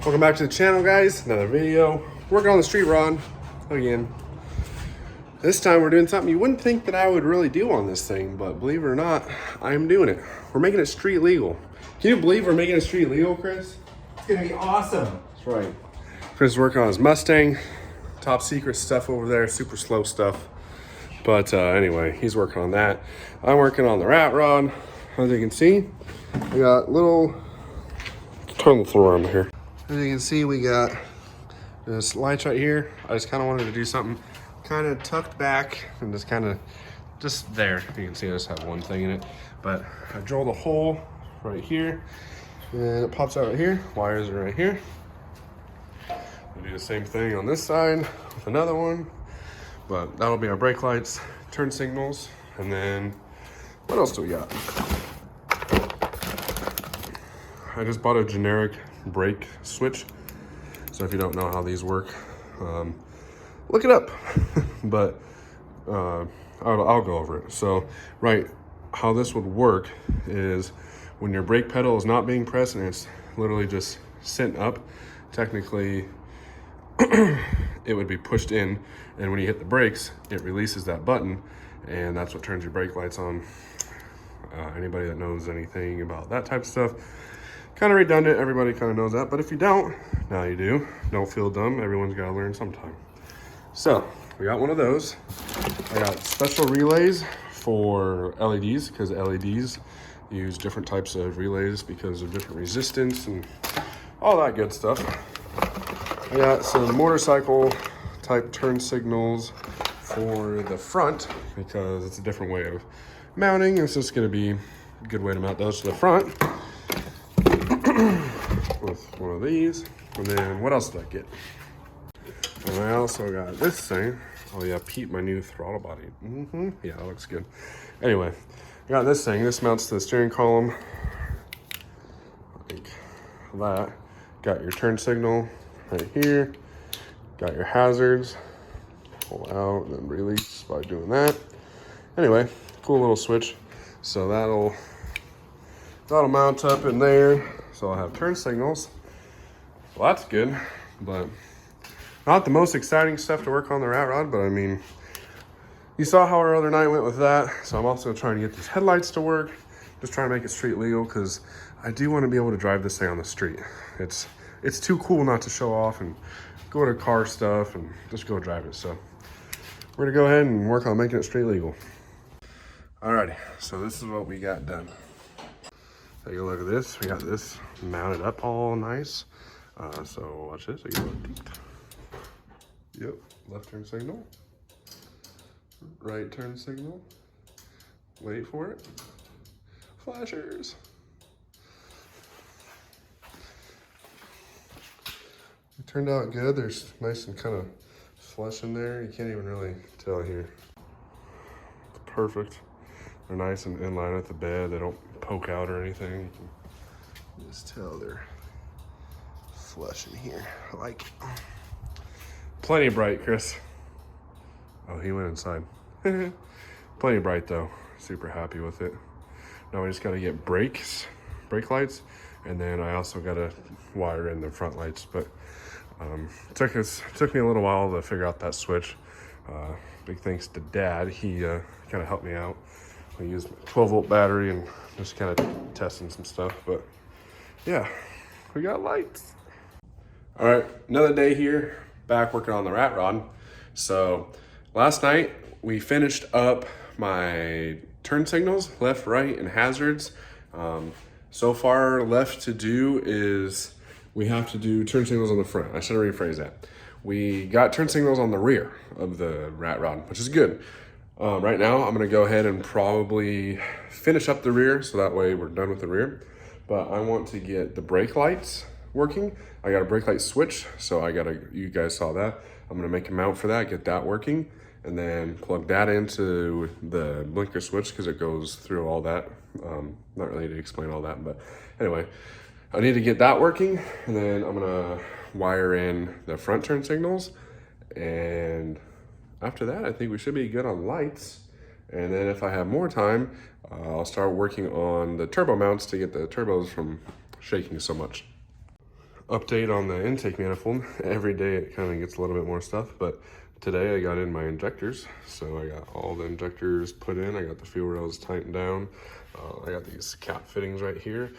Welcome back to the channel, guys. Another video. Working on the street rod again. This time we're doing something you wouldn't think that I would really do on this thing, but believe it or not, I am doing it. We're making it street legal. Can you believe we're making it street legal, Chris? It's gonna be awesome. That's right. Chris is working on his Mustang. Top secret stuff over there, super slow stuff. But anyway, he's working on that. I'm working on the rat rod. As you can see, we got little, turn the floor on here. As you can see, we got this lights right here. I just kind of wanted to do something kind of tucked back and just there. You can see I just have one thing in it, but I drilled a hole right here and it pops out right here. Wires are right here. We'll do the same thing on this side with another one, but that'll be our brake lights, turn signals, and then what else do we got? I just bought a generic brake switch, so if you don't know how these work, look it up. But I'll go over it. So how this would work is when your brake pedal is not being pressed and it's literally just sitting up, technically it would be pushed in, and when you hit the brakes it releases that button, and that's what turns your brake lights on. Anybody that knows anything about that type of stuff, kind of redundant, everybody kind of knows that, but if you don't, now you do. Don't feel dumb, everyone's got to learn sometime. So we got one of those. I got special relays for LEDs, because LEDs use different types of relays because of different resistance and all that good stuff. I got some motorcycle type turn signals for the front, because it's a different way of mounting. It's just going to be a good way to mount those to the front with one of these. And then what else did I get? And I also got this thing. Oh yeah, Pete, my new throttle body. Yeah, that looks good. Anyway, I got this thing. This mounts to the steering column like that. Got your turn signal right here. Got your hazards. Pull out and then release by doing that. Anyway, cool little switch. So that'll mount up in there. So I'll have turn signals. Well, that's good, but not the most exciting stuff to work on the rat rod, but I mean, you saw how our other night went with that. So I'm also trying to get these headlights to work, just trying to make it street legal, because I do want to be able to drive this thing on the street. It's too cool not to show off and go to car stuff and just go drive it. So we're gonna go ahead and work on making it street legal. Alrighty, so this is what we got done. Take a look at this. We got this mounted up all nice. So watch this. Yep, left turn signal, right turn signal, wait for it, flashers. It turned out good. There's nice and kind of flush in there. You can't even really tell here. It's perfect. They're nice and in line with the bed. They don't poke out or anything. You can just tell they're flush in here. I like it. Plenty bright, Chris. Oh, he went inside. Plenty bright though. Super happy with it. Now we just got to get brake lights, and then I also got to wire in the front lights. But it took me a little while to figure out that switch. Big thanks to Dad. He kind of helped me out. I used a 12-volt battery and just kind of testing some stuff. But yeah, we got lights. All right, another day here, back working on the rat rod. So last night we finished up my turn signals, left, right, and hazards. So far left to do is we have to do turn signals on the front. I should rephrase that. We got turn signals on the rear of the rat rod, which is good. Right now I'm gonna go ahead and probably finish up the rear, so that way we're done with the rear. But I want to get the brake lights working. I got a brake light switch, so you guys saw that. I'm gonna make a mount for that, get that working, and then plug that into the blinker switch, because it goes through all that. Not really to explain all that, but anyway, I need to get that working, and then I'm gonna wire in the front turn signals, and after that I think we should be good on lights. And then if I have more time, I'll start working on the turbo mounts to get the turbos from shaking so much. update on the intake manifold. Every day it kind of gets a little bit more stuff, but today I got in my injectors. So I got all the injectors put in. I got the fuel rails tightened down. I got these cap fittings right here.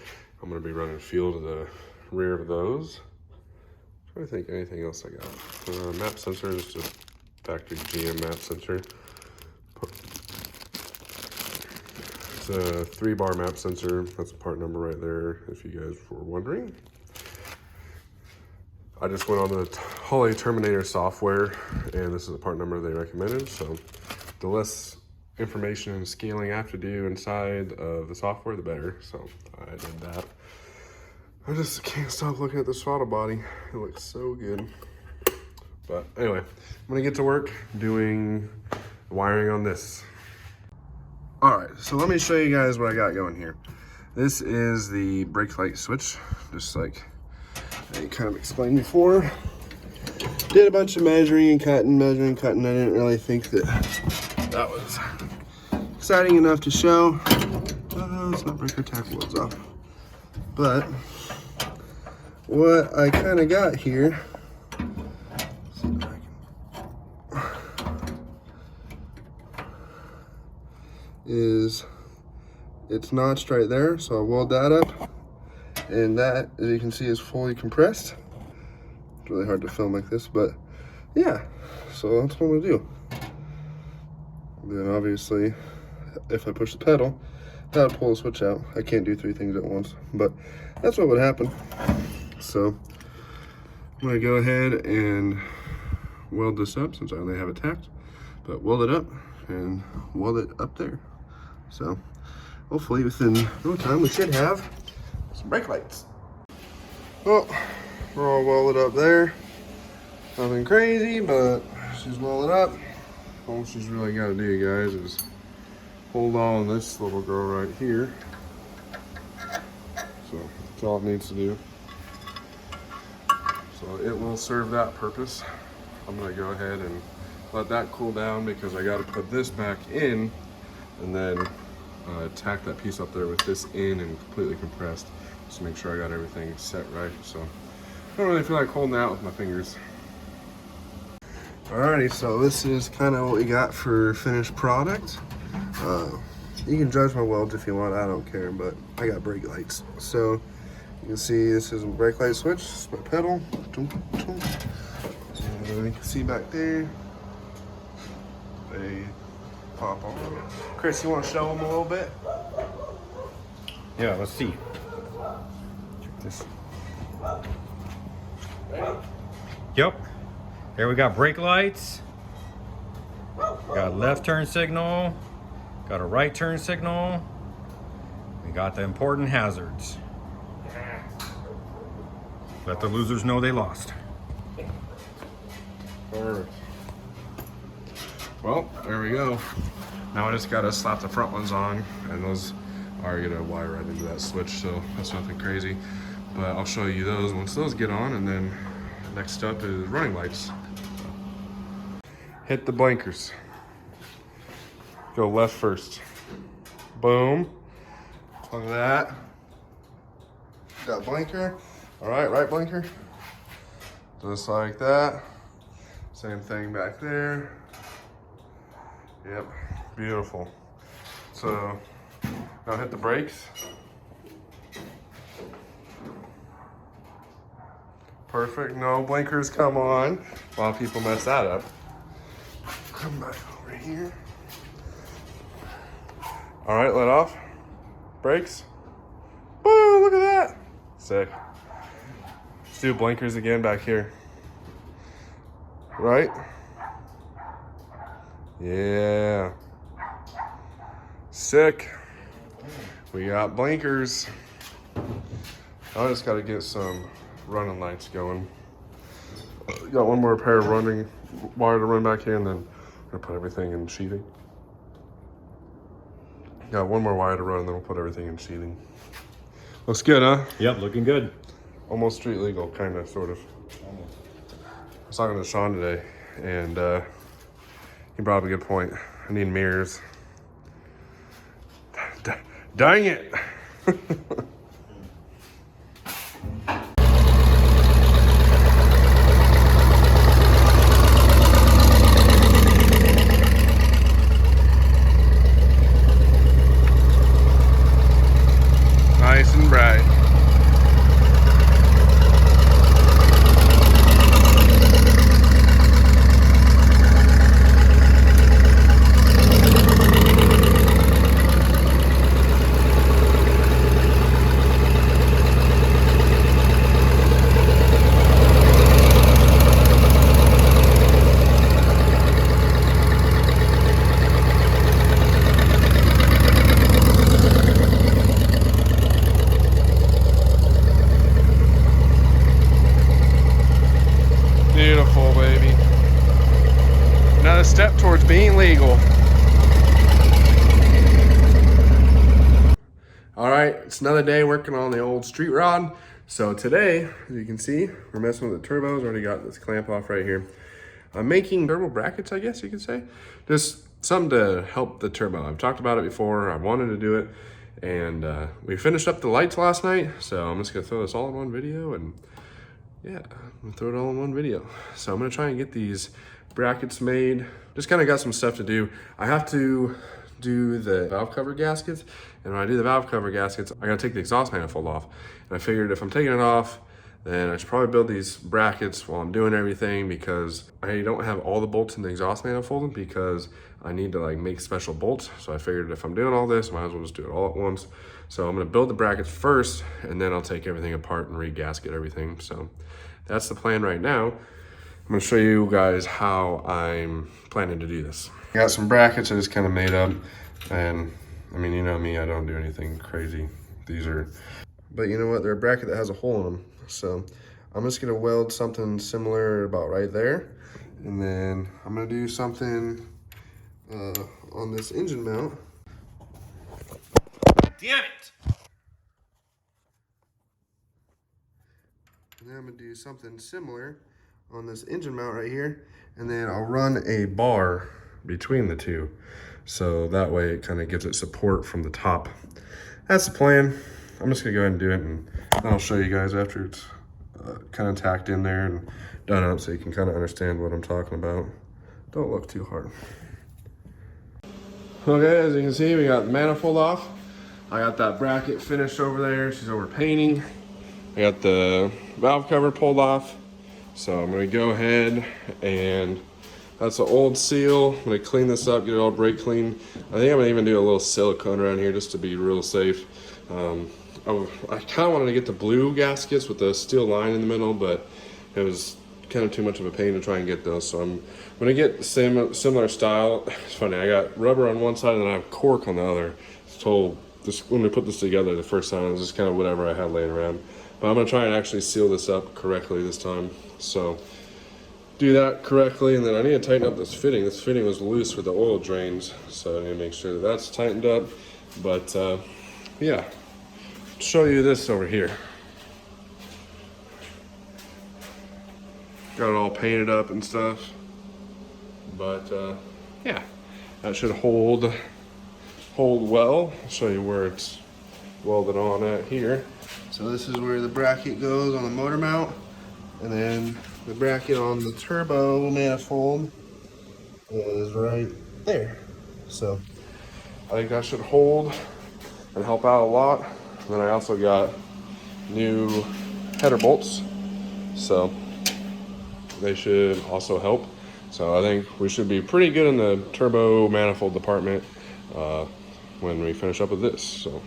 I'm gonna be running fuel to the rear of those. I'm trying to think anything else I got. Map sensor, just a factory GM map sensor. It's a 3-bar map sensor. That's a part number right there, if you guys were wondering. I just went on the Holley Terminator software, and this is the part number they recommended. So the less information and scaling I have to do inside of the software, the better. So I did that. I just can't stop looking at the throttle body. It looks so good. But anyway, I'm gonna get to work doing wiring on this. All right, so let me show you guys what I got going here. This is the brake light switch, just like I kind of explained before. Did a bunch of measuring and cutting. I didn't really think that was exciting enough to show. Let's not break our tackle wheels off. But what I kind of got here, is it's notched right there, so I'll weld that up, and that, as you can see, is fully compressed. It's really hard to film like this, but yeah, so that's what I'm gonna do. Then obviously, if I push the pedal, that would pull the switch out. I can't do 3 things at once, but that's what would happen. So I'm gonna go ahead and weld this up since I only have it tacked, but weld it up and weld it up there. So hopefully within no time we should have some brake lights. Well, we're all welded up there. Nothing crazy, but she's welded up. All she's really got to do, guys, is hold on this little girl right here. So that's all it needs to do. So it will serve that purpose. I'm gonna go ahead and let that cool down because I got to put this back in and then tack that piece up there with this in and completely compressed, just to make sure I got everything set right. So I don't really feel like holding out with my fingers. Alrighty, so this is kind of what we got for finished product. You can judge my welds if you want, I don't care, but I got brake lights. So you can see this is a brake light switch, this is my pedal. And you can see back there, they pop on. Chris, you want to show them a little bit? Yeah, let's see. Check this. Yep. There we got brake lights. Got left turn signal. Got a right turn signal. We got the important hazards. Let the losers know they lost. Perfect. Well, there we go. Now I just gotta slap the front ones on, and those are gonna wire right into that switch, so that's nothing crazy. But I'll show you those once those get on, and then next up is running lights. Hit the blinkers. Go left first. Boom. Look at that. Got blinker. All right, right blinker. Just like that. Same thing back there. Yep, beautiful. So now hit the brakes. Perfect, no blinkers come on. A lot of people mess that up. Come back over here. All right, let off. Brakes. Boom, look at that. Sick. Let's do blinkers again back here. Right? Yeah. Sick. We got blinkers. I just got to get some running lights going. Got one more pair of running wire to run back here, and then I'm gonna put everything in sheathing. Got one more wire to run, and then we'll put everything in sheathing. Looks good, huh? Yep, looking good. Almost street legal, kind of, sort of. I was talking to Sean today, and he brought up a good point. I need mirrors. Dang it! a step towards being legal. All right, it's another day working on the old street rod. So today, as you can see, we're messing with the turbos. Already got this clamp off right here. I'm making turbo brackets, I guess you could say. Just something to help the turbo. I've talked about it before. I wanted to do it. And we finished up the lights last night. So I'm just gonna throw this all in one video. And yeah, I'm gonna throw it all in one video. So I'm gonna try and get these brackets made. Just kind of got some stuff to do. I have to do the valve cover gaskets, and when I do the valve cover gaskets, I gotta take the exhaust manifold off. And I figured if I'm taking it off, then I should probably build these brackets while I'm doing everything, because I don't have all the bolts in the exhaust manifold because I need to like make special bolts. So I figured if I'm doing all this, I might as well just do it all at once. So I'm gonna build the brackets first, and then I'll take everything apart and re-gasket everything. So that's the plan right now. I'm gonna show you guys how I'm planning to do this. I got some brackets I just kind of made up, and I mean, you know me, I don't do anything crazy. These are, but you know what? They're a bracket that has a hole in them. So I'm just gonna weld something similar about right there. And then I'm gonna do something on this engine mount. Damn it! And then I'm gonna do something similar on this engine mount right here. And then I'll run a bar between the two. So that way it kind of gives it support from the top. That's the plan. I'm just gonna go ahead and do it, and I'll show you guys after it's kind of tacked in there and done up, so you can kind of understand what I'm talking about. Don't look too hard. Okay, as you can see, we got the manifold off. I got that bracket finished over there. She's over painting. I got the valve cover pulled off. So I'm gonna go ahead, and that's an old seal. I'm gonna clean this up, get it all brake clean. I think I'm gonna even do a little silicone around here just to be real safe. I kind of wanted to get the blue gaskets with the steel line in the middle, but it was kind of too much of a pain to try and get those. So I'm gonna get the same similar style. It's funny, I got rubber on one side and then I have cork on the other. So when we put this together the first time, it was just kind of whatever I had laying around. But I'm gonna try and actually seal this up correctly this time. So do that correctly, and then I need to tighten up this fitting. This fitting was loose with the oil drains, so I need to make sure that that's tightened up. But yeah, show you this over here. Got it all painted up and stuff. But yeah, that should hold well. I'll show you where it's welded on at here. So this is where the bracket goes on the motor mount, and then the bracket on the turbo manifold is right there. So I think that should hold and help out a lot. And then I also got new header bolts, so they should also help. So I think we should be pretty good in the turbo manifold department when we finish up with this. So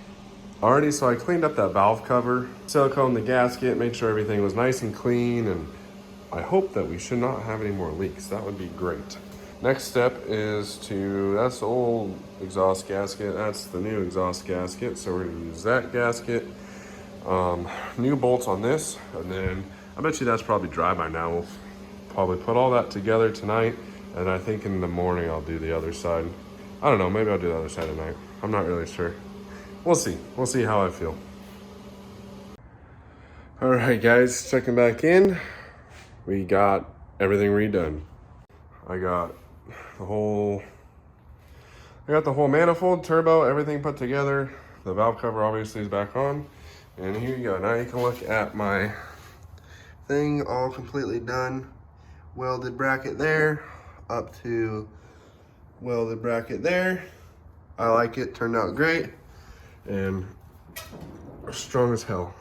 alrighty, so I cleaned up that valve cover, siliconed the gasket, made sure everything was nice and clean, and I hope that we should not have any more leaks. That would be great. Next step is that's the old exhaust gasket, that's the new exhaust gasket, so we're gonna use that gasket. New bolts on this, and then I bet you that's probably dry by now. We'll probably put all that together tonight, and I think in the morning I'll do the other side. I don't know, maybe I'll do the other side tonight. I'm not really sure. We'll see. We'll see how I feel. All right, guys, checking back in. We got everything redone. I got the whole manifold, turbo, everything put together. The valve cover obviously is back on. And here you go. Now you can look at my thing, all completely done. Welded bracket there, up to welded bracket there. I like it, turned out great. And strong as hell.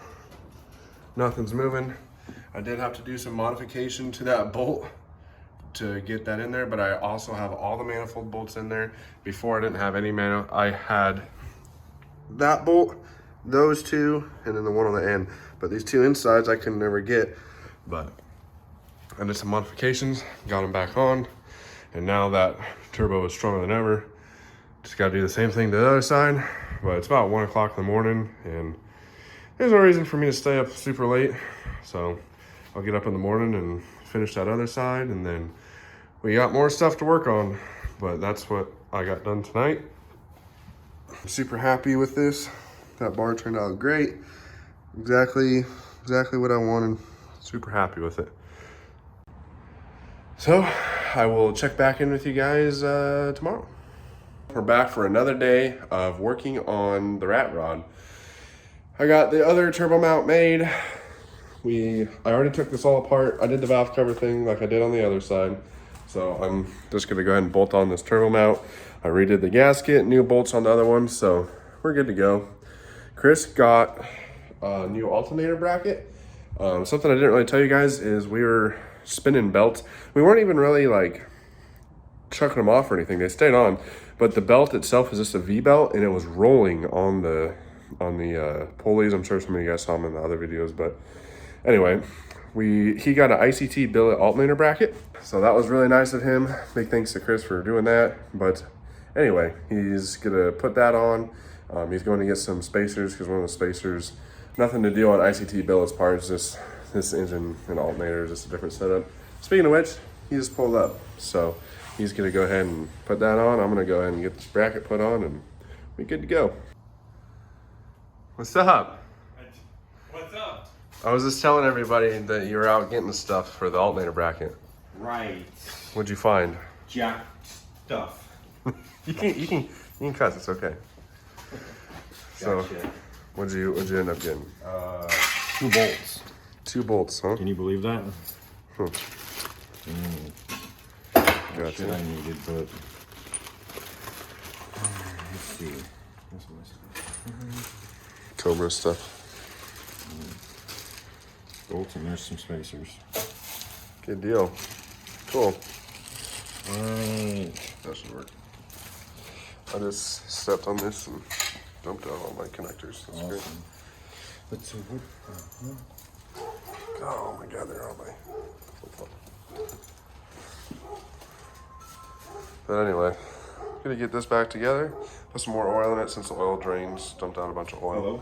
Nothing's moving. I did have to do some modification to that bolt to get that in there, but I also have all the manifold bolts in there. Before I didn't have any I had that bolt, those two, and then the one on the end. But these two insides I could never get. But I did some modifications, got them back on, and now that turbo is stronger than ever. Just gotta do the same thing to the other side. But it's about 1 o'clock in the morning, and there's no reason for me to stay up super late. So I'll get up in the morning and finish that other side, and then we got more stuff to work on, but that's what I got done tonight. I'm super happy with this. That bar turned out great. Exactly what I wanted. Super happy with it. So I will check back in with you guys tomorrow. We're back for another day of working on the rat rod. I got the other turbo mount made. I already took this all apart. I did the valve cover thing like I did on the other side. So I'm just gonna go ahead and bolt on this turbo mount. I redid the gasket, new bolts on the other one, so we're good to go. Chris got a new alternator bracket. Something I didn't really tell you guys is we were spinning belts. We weren't even really like chucking them off or anything. They stayed on, but the belt itself is just a V belt, and it was rolling on the pulleys. I'm sure some of you guys saw them in the other videos, but anyway, he got an ICT billet alternator bracket, so that was really nice of him. Big thanks to Chris for doing that. But anyway, he's gonna put that on. He's going to get some spacers, because one of the spacers, nothing to do on ICT billet's parts, just this engine and alternator is just a different setup. Speaking of which, he just pulled up, so he's gonna go ahead and put that on. I'm gonna go ahead and get this bracket put on, and we're good to go. What's up? What's up? I was just telling everybody that you were out getting the stuff for the alternator bracket. Right. What'd you find? Jack stuff. You can cuss. It's okay. So, Gotcha. what'd you end up getting? 2 bolts. 2 bolts, huh? Can you believe that? Huh. Shit Gotcha. I needed, but let's see. Where's my stuff? Cobra stuff. Bolts, and there's some spacers. Good deal. Cool. Right. That should work. I just stepped on this and dumped out all my connectors. That's great. Awesome. Let's see. Oh my god, they're on my flip-flop. But anyway, gonna get this back together. Put some more oil in it since the oil drains. Dumped out a bunch of oil. Hello?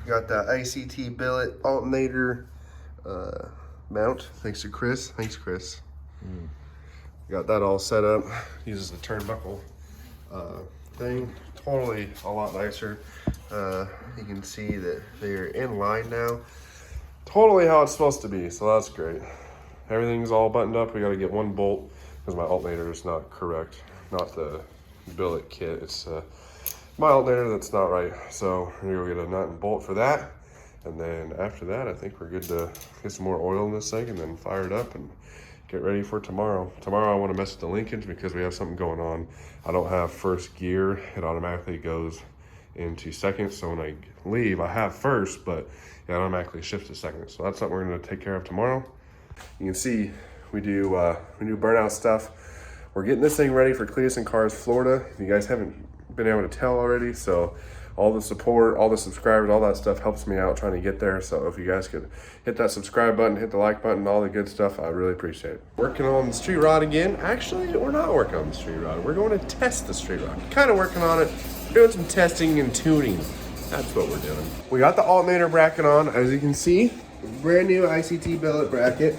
Got that ICT billet alternator mount. Thanks to Chris. Thanks, Chris. Got that all set up. Uses the turnbuckle thing. Totally a lot nicer. You can see that they're in line now. Totally how it's supposed to be, so that's great. Everything's all buttoned up. We got to get one bolt because my alternator is not correct. Not the billet kit. It's my alternator that's not right. So we're gonna go get a nut and bolt for that. And then after that, I think we're good to get some more oil in this thing and then fire it up and get ready for tomorrow. Tomorrow I want to mess with the linkage because we have something going on. I don't have first gear. It automatically goes into second. So when I leave, I have first, but it automatically shifts to second. So that's something we're going to take care of tomorrow. You can see we do burnout stuff. We're getting this thing ready for Cleetus and Cars Florida. If you guys haven't been able to tell already, so all the support, all the subscribers, all that stuff helps me out trying to get there. So if you guys could hit that subscribe button, hit the like button, all the good stuff, I really appreciate it. Working on the street rod again. Actually, we're not working on the street rod. We're going to test the street rod. Kind of working on it, doing some testing and tuning. That's what we're doing. We got the alternator bracket on, as you can see. Brand new ICT billet bracket.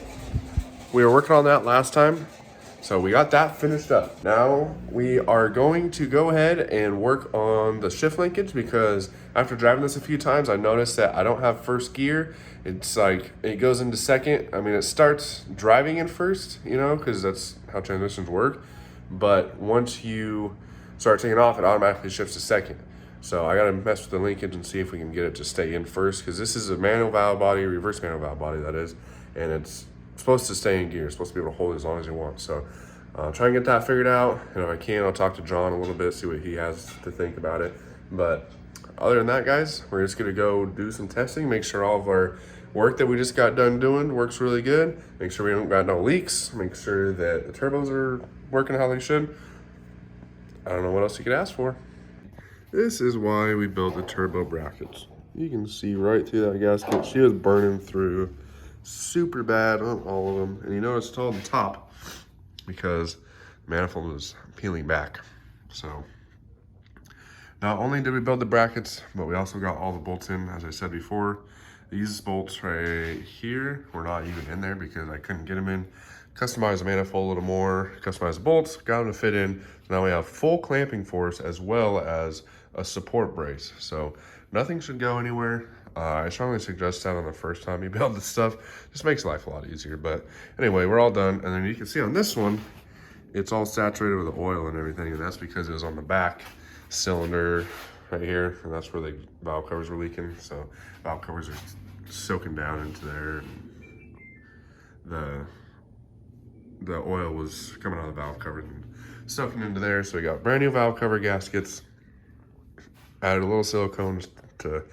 We were working on that last time. So we got that finished up. Now we are going to go ahead and work on the shift linkage because after driving this a few times, I noticed that I don't have first gear. It's like, it goes into second. I mean, it starts driving in first, you know, because that's how transmissions work. But once you start taking off, it automatically shifts to second. So I gotta mess with the linkage and see if we can get it to stay in first, because this is a manual valve body, reverse manual valve body that is, and it's supposed to stay in gear. It's supposed to be able to hold it as long as you want. So try and get that figured out. And if I can, I'll talk to John a little bit, see what he has to think about it. But other than that, guys, we're just gonna go do some testing, make sure all of our work that we just got done doing works really good, make sure we don't got no leaks, make sure that the turbos are working how they should. I don't know what else you could ask for. This is why we built the turbo brackets. You can see right through that gasket. She was burning through super bad on all of them. And you notice it's all on the top because the manifold was peeling back. So not only did we build the brackets, but we also got all the bolts in, as I said before. These bolts right here were not even in there because I couldn't get them in. Customized the manifold a little more, customized the bolts, got them to fit in. Now we have full clamping force as well as a support brace. So nothing should go anywhere. I strongly suggest that on the first time you build this stuff. Just makes life a lot easier. But anyway, we're all done. And then you can see on this one, it's all saturated with oil and everything. And that's because it was on the back cylinder right here. And that's where the valve covers were leaking. So valve covers are soaking down into there. And the oil was coming out of the valve cover and soaking into there. So we got brand new valve cover gaskets. Added a little silicone to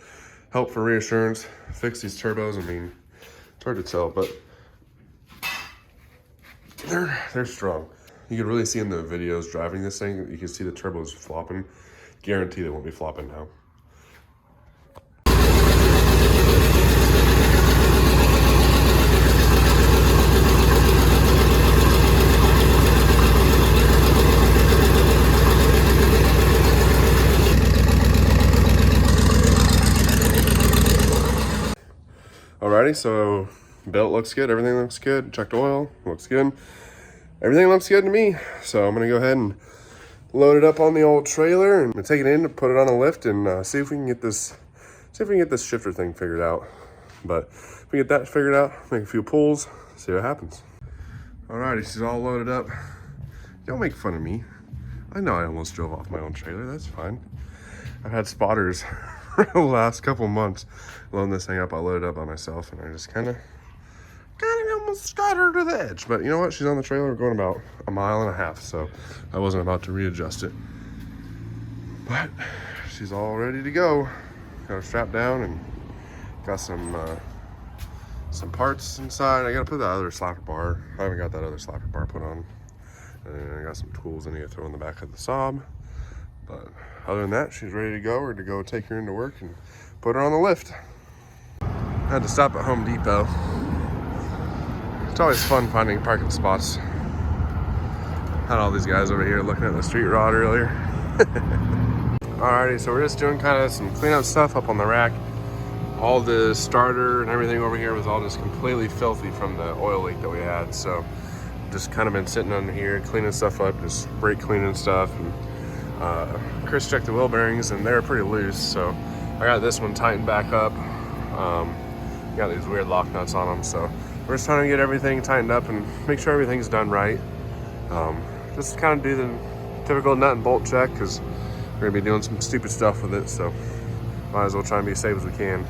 help for reassurance. Fix these turbos. I mean, it's hard to tell, but they're strong. You can really see in the videos driving this thing, you can see the turbos flopping. Guarantee they won't be flopping now. Alrighty, so belt looks good, everything looks good, checked oil, looks good. Everything looks good to me. So I'm gonna go ahead and load it up on the old trailer and take it in to put it on a lift and see if we can get this shifter thing figured out. But if we get that figured out, make a few pulls, see what happens. Alrighty, she's all loaded up. Don't make fun of me. I know I almost drove off my own trailer, that's fine. I've had spotters for the last couple months loading this thing up. I loaded it up by myself and I just kind of almost got her to the edge. But you know what? She's on the trailer. We're going about 1.5 miles, so I wasn't about to readjust it. But she's all ready to go. Got her strapped down and got some parts inside. I gotta put that other slapper bar. I haven't got that other slapper bar put on. And I got some tools I need to throw in the back of the Saab. But other than that, she's ready to go. We're to go take her into work and put her on the lift. I had to stop at Home Depot. It's always fun finding parking spots. Had all these guys over here looking at the street rod earlier. Alrighty, so we're just doing kind of some cleanup stuff up on the rack. All the starter and everything over here was all just completely filthy from the oil leak that we had. So just kind of been sitting under here cleaning stuff up, just brake cleaning stuff. And Chris checked the wheel bearings and they're pretty loose. So I got this one tightened back up. Got these weird lock nuts on them. So we're just trying to get everything tightened up and make sure everything's done right. Just kind of do the typical nut and bolt check because we're gonna be doing some stupid stuff with it. So might as well try and be as safe as we can.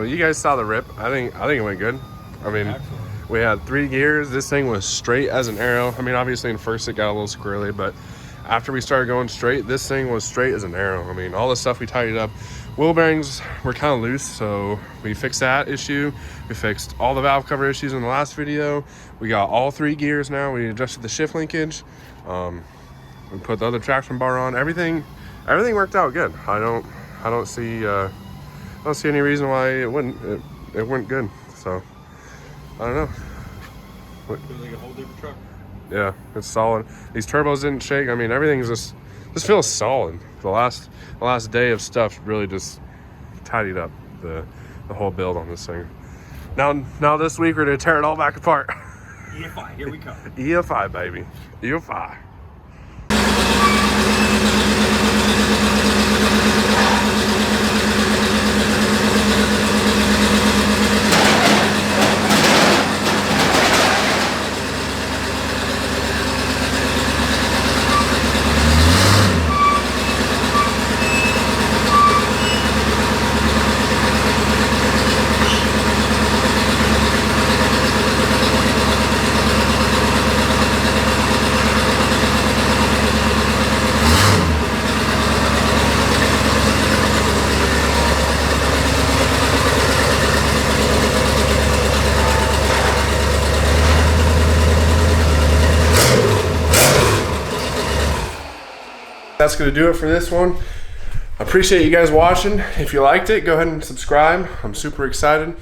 you guys saw the rip. I think it went good. I mean, Excellent. we had 3 gears. This thing was straight as an arrow. I mean, obviously in first it got a little squirrely, but after we started going straight, this thing was straight as an arrow. I mean, all the stuff we tidied up. Wheel bearings were kind of loose, so we fixed that issue. We fixed all the valve cover issues in the last video. We got all 3 gears now. We adjusted the shift linkage. We put the other traction bar on. Everything worked out good. I don't see any reason why it wouldn't. It went good. So I don't know. Feels like a whole different truck. Yeah, it's solid. These turbos didn't shake. I mean, everything's just feels solid. The last day of stuff really just tidied up the whole build on this thing. Now this week we're gonna tear it all back apart. EFI, here we come. EFI, baby. EFI. That's going to do it for this one. I appreciate you guys watching. If you liked it, go ahead and subscribe. I'm super excited.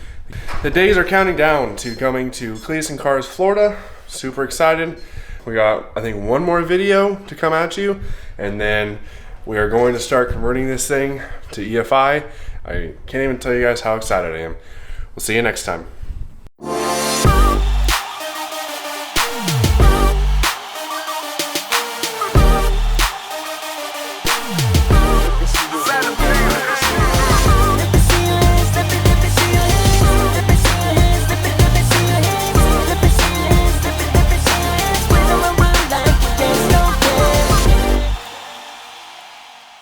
The days are counting down to coming to Cleetus and Cars, Florida. Super excited. We got, I think, 1 more video to come at you, and then we are going to start converting this thing to EFI. I can't even tell you guys how excited I am. We'll see you next time.